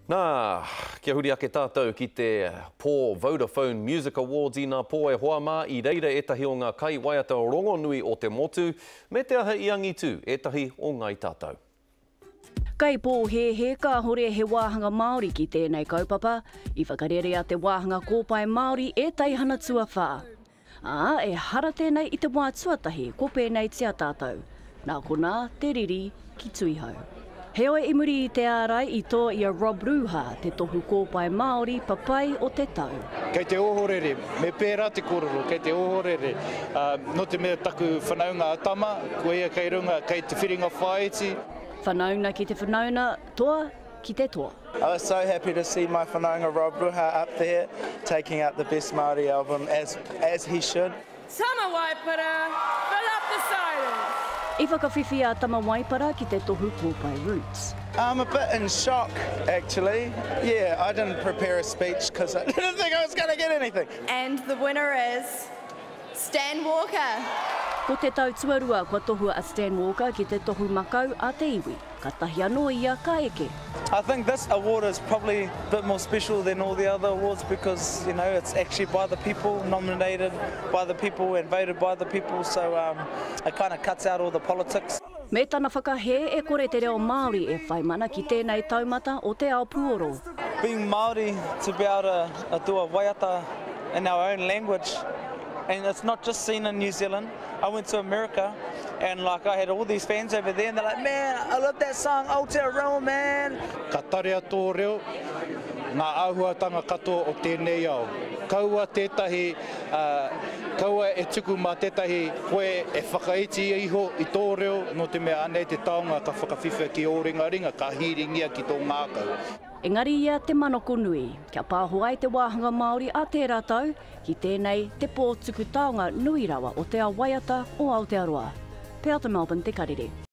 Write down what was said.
Nā, kia huri ake tātou ki te Pō Vodafone Music Awards i ngā pō e hoa mā i reira etahi o ngā kai waiata rongonui o te motu, me te aha i angitu etahi o ngai tātou. Kai pō he ka hore he wāhanga Māori ki tēnei kaupapa, i whakarere a te wāhanga kōpai Māori e teihana tuawhā. E hara tēnei i te wā tuatahi ko pēnei tia tātou. Nā kona te riri ki Tuihau. He oe i muri i te ārai i tō ia Rob Ruha, te tohu kōpai Māori papai o te tau. Kei te ohorere, me pērā te kororo, kei te ohorere. No te mea taku whanaunga atama, koe ia kei runga, kei te whiringa whaiti. Whanauna ki te whanauna, toa ki te toa. I was so happy to see my whanaunga Rob Ruha up there, taking out the best Māori album, as he should. Tama Waipara, fill up the silence. I whakawhiwhi a Tama Waipara ki te tohu kōpai Roots. I'm a bit in shock, actually. Yeah, I didn't prepare a speech because I didn't think I was going to get anything. And the winner is Stan Walker. Ko te tau tuarua kua tohua a Stan Walker ki te tohu makau a te iwi. Ka tahi anō ia ka eke. I think this award is probably a bit more special than all the other awards because, you know, it's actually by the people, nominated by the people and voted by the people, so it kind of cuts out all the politics. Me tana whakahe e kore te reo Māori e whai mana ki tēnei taumata o te ao puoro. Being Māori, to be able to do a waiata in our own language, and it's not just seen in New Zealand. I went to America and I had all these fans over there and they're like, man, I love that song, Aotearoa, man. Ka tarea tō reo, ngā āhuatanga katoa o tēnei au. Kaua tētahi, kaua e tuku mā tētahi koe e whakaiti iho i tō reo, no te mea anei te taonga ka whakawhiwhia ki o ringa, ka hiringia ki tō ngākau. Engari ia te manoko nui, kia pāhoai te wāhanga Māori a te rātau, ki tēnei te pōtuku taonga nui rawa o te ao waiata o Aotearoa. Pea te Melbourne, te karere.